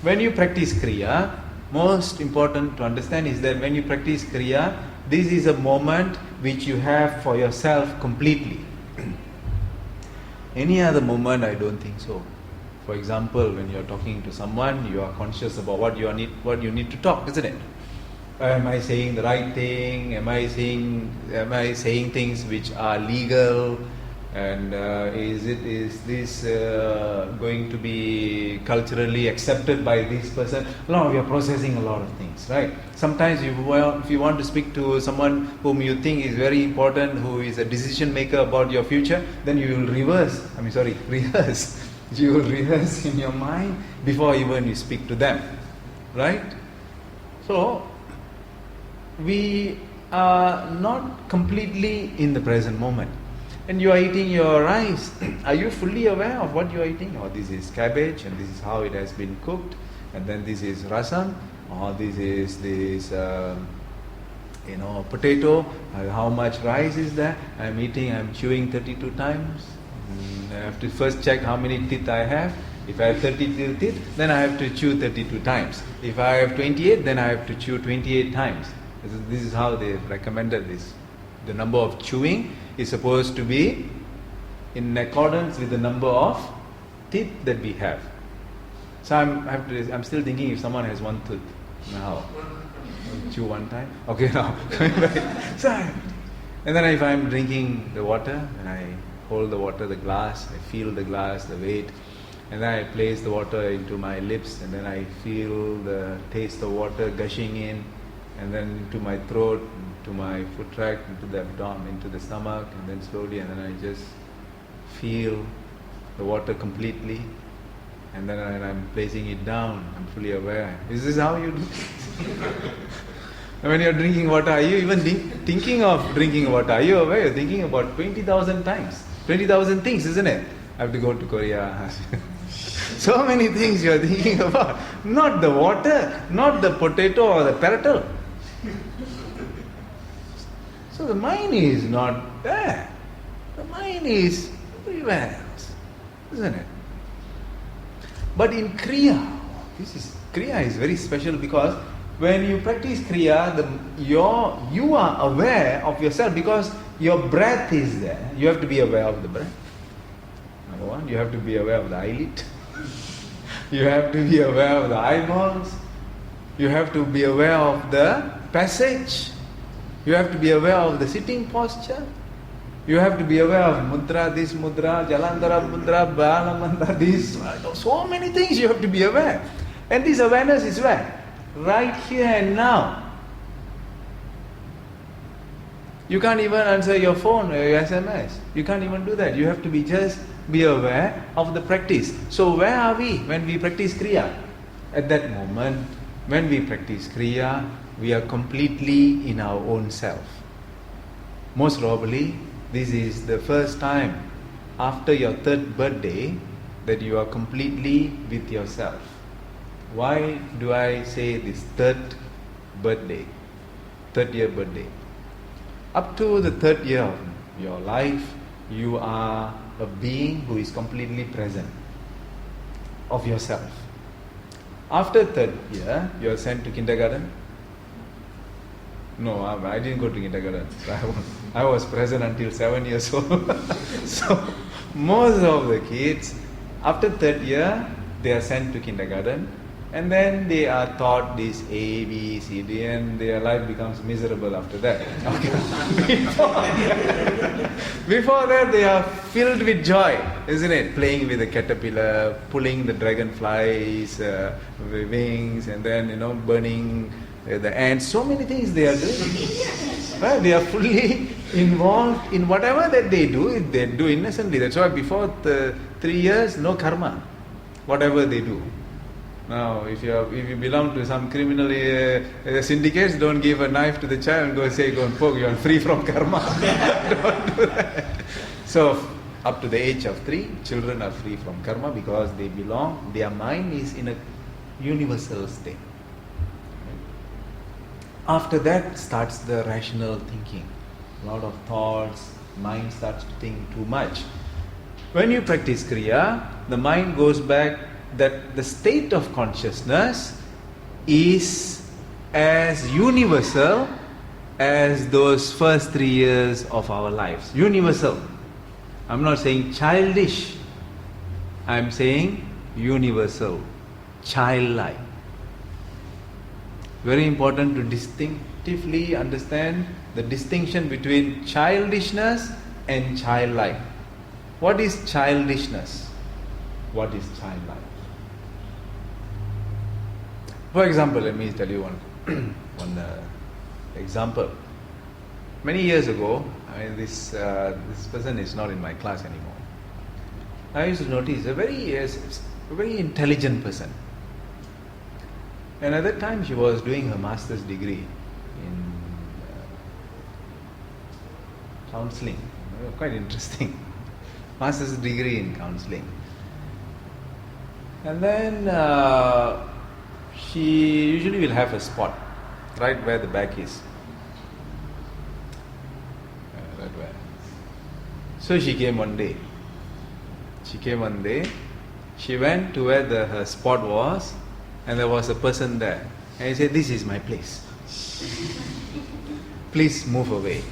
When you practice Kriya, most important to understand is that when you practice Kriya, this is a moment which you have for yourself completely. Any other moment, I don't think so. For example, when you're talking to someone, you are conscious about what you need to talk, isn't it? Am I saying the right thing? Am I saying things which are legal? And is this going to be culturally accepted by this person? No, we are processing a lot of things, right? Sometimes if you want to speak to someone whom you think is very important, who is a decision maker about your future, then you will rehearse. You will rehearse in your mind before even you speak to them, right? So we are not completely in the present moment. And you are eating your rice. Are you fully aware of what you are eating? Oh, this is cabbage, and this is how it has been cooked. And then this is rasam, or this is potato. How much rice is there? I'm chewing 32 times. I have to first check how many teeth I have. If I have 32 teeth, then I have to chew 32 times. If I have 28, then I have to chew 28 times. This is how they recommended this. The number of chewing is supposed to be in accordance with the number of teeth that we have. So I'm still thinking if someone has one tooth. Now, chew one time. Okay, now. So, and then if I'm drinking the water, and I hold the water, the glass, I feel the glass, the weight, and then I place the water into my lips, and then I feel the taste of water gushing in, and then into my throat, to my foot tract, into the abdomen, into the stomach, and then slowly, and then I just feel the water completely, and then I'm placing it down. I'm fully aware. Is this how you do it? When you're drinking water, are you even thinking of drinking water? Are you aware? You're thinking about 20,000 times. 20,000 things, isn't it? I have to go to Korea. So many things you're thinking about. Not the water, not the potato or the turtle. So the mind is not there. The mind is everywhere else, isn't it? But in Kriya, Kriya is very special because when you practice Kriya, you are aware of yourself because your breath is there. You have to be aware of the breath. Number one, you have to be aware of the eyelid. You have to be aware of the eyeballs. You have to be aware of the passage. You have to be aware of the sitting posture. You have to be aware of mudra, this mudra, jalandhara mudra, balamandra, this. So many things you have to be aware. And this awareness is where? Right here and now. You can't even answer your phone or your SMS. You can't even do that. You have to just be aware of the practice. So where are we when we practice Kriya? At that moment, when we practice Kriya, we are completely in our own self. Most probably, this is the first time after your third birthday that you are completely with yourself. Why do I say this third year birthday? Up to the third year of your life, you are a being who is completely present of yourself. After third year, you are sent to kindergarten. No, I didn't go to kindergarten. I was present until 7 years old. So, most of the kids, after third year, they are sent to kindergarten, and then they are taught this A, B, C, D, and their life becomes miserable after that. Okay. Before that, they are filled with joy, isn't it? Playing with the caterpillar, pulling the dragonflies, wings, and then burning the ants. So many things they are doing. Right? They are fully involved in whatever that they do innocently. That's why before 3 years, no karma. Whatever they do. Now, if you belong to some criminal syndicates, don't give a knife to the child and go and poke. You are free from karma. Don't do that. So, up to the age of 3, children are free from karma because they belong. Their mind is in a universal state. After that starts the rational thinking. A lot of thoughts, mind starts to think too much. When you practice Kriya, the mind goes back that the state of consciousness is as universal as those first 3 years of our lives. Universal. I'm not saying childish. I'm saying universal. Childlike. Very important to distinctively understand the distinction between childishness and childlike. What is childishness? What is childlike? For example, let me tell you one example. Many years ago, this person is not in my class anymore. I used to notice a very intelligent person. And at that time she was doing her master's degree in counseling. Quite interesting. Master's degree in counseling. And then she usually will have a spot right where the back is. Right where. So she came one day. She went to where her spot was, and there was a person there. And he said, "This is my place. Please move away."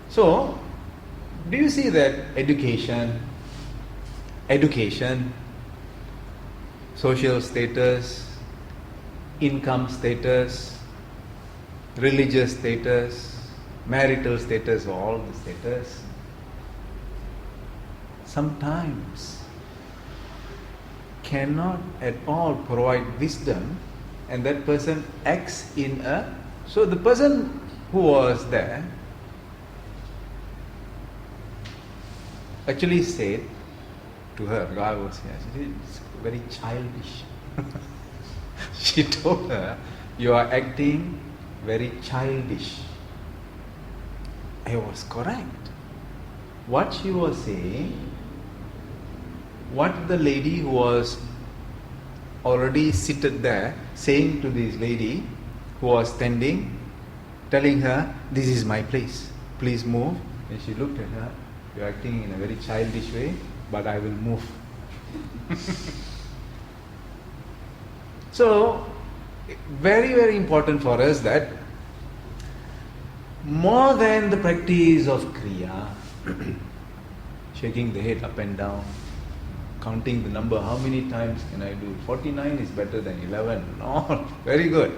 So, do you see that education, social status, income status, religious status, marital status, all the status, sometimes cannot at all provide wisdom, and that person acts in a... So the person who was there actually said to her, God was here, it's very childish. She told her, "You are acting very childish." I was correct. What she was saying, what the lady who was already seated there saying to this lady who was standing, telling her, "This is my place, please move." And she looked at her, "You're acting in a very childish way, but I will move." So, very, very important for us that more than the practice of Kriya, shaking the head up and down, counting the number, how many times can I do? 49 is better than 11. No, very good.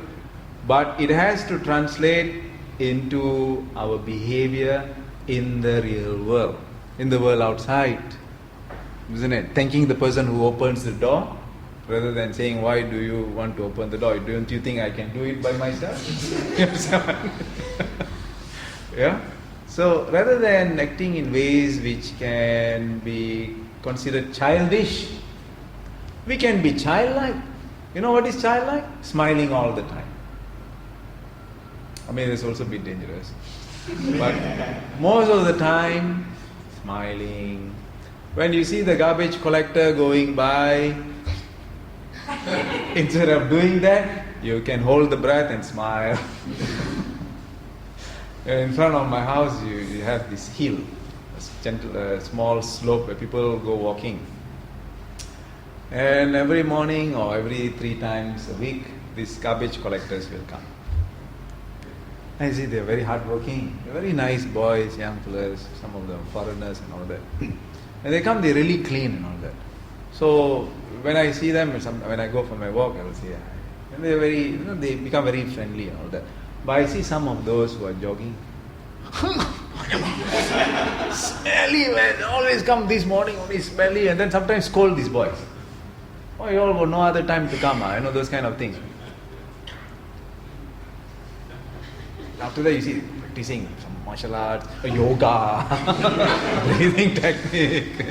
But it has to translate into our behavior in the real world, in the world outside. Isn't it? Thanking the person who opens the door, rather than saying, "Why do you want to open the door? Don't you think I can do it by myself?" Yeah? So, rather than acting in ways which can be considered childish, we can be childlike. You know what is childlike? Smiling all the time. I mean, it's also a bit dangerous. But most of the time, smiling. When you see the garbage collector going by, instead of doing that, you can hold the breath and smile. In front of my house, you have this hill, a small slope where people go walking. And every morning or every 3 times a week, these garbage collectors will come. I see they're very hardworking, they're very nice boys, young fellas, some of them foreigners and all that. And they come, they really clean and all that. So when I see them, when I go for my walk, I will say hi. And they're very, they become very friendly and all that. But I see some of those who are jogging. Smelly, man, always come this morning, only smelly, and then sometimes scold these boys. Oh, you all got no other time to come, those kind of things. After that, you see practicing some martial arts, yoga, breathing technique,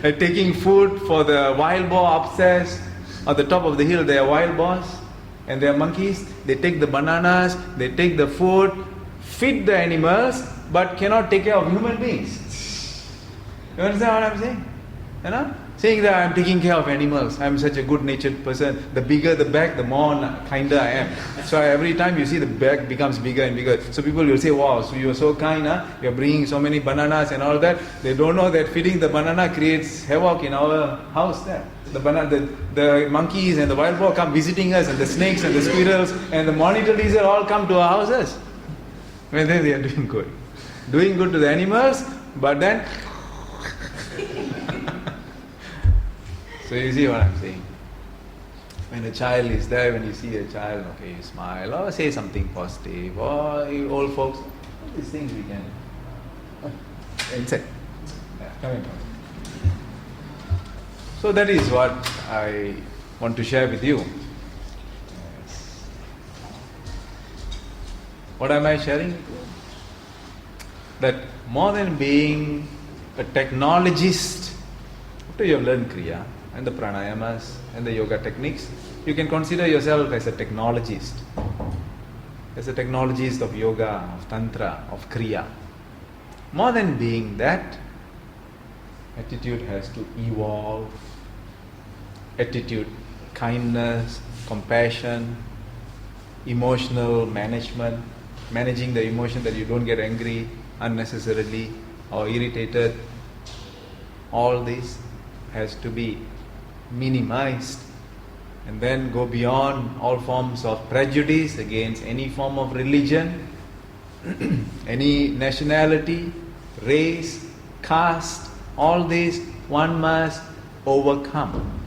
and taking food for the wild boar upstairs. At the top of the hill, there are wild boars and there are monkeys. They take the bananas, they take the food, feed the animals, but cannot take care of human beings. You understand what I'm saying? Saying that I am taking care of animals, I am such a good natured person. The bigger the bag, the more kinder I am. So every time you see the bag becomes bigger and bigger. So people will say, wow, so you are so kind, huh? You are bringing so many bananas and all that. They don't know that feeding the banana creates havoc in our house there. The monkeys and the wild boar come visiting us, and the snakes and the squirrels and the monitor lizard all come to our houses. When then they are doing good. Doing good to the animals, but then so you see what I'm saying? When a child is there, when you see a child, okay, you smile or say something positive, or you old folks, all these things we can. Inside. Yeah, come in. So that is what I want to share with you. Yes. What am I sharing with you? That more than being a technologist, after you have learned Kriya and the pranayamas and the yoga techniques, you can consider yourself as a technologist. As a technologist of yoga, of tantra, of Kriya. More than being that, attitude has to evolve. Attitude, kindness, compassion, emotional management, managing the emotion that you don't get angry unnecessarily or irritated. All this has to be minimized, and then go beyond all forms of prejudice against any form of religion, any nationality, race, caste. All this one must overcome.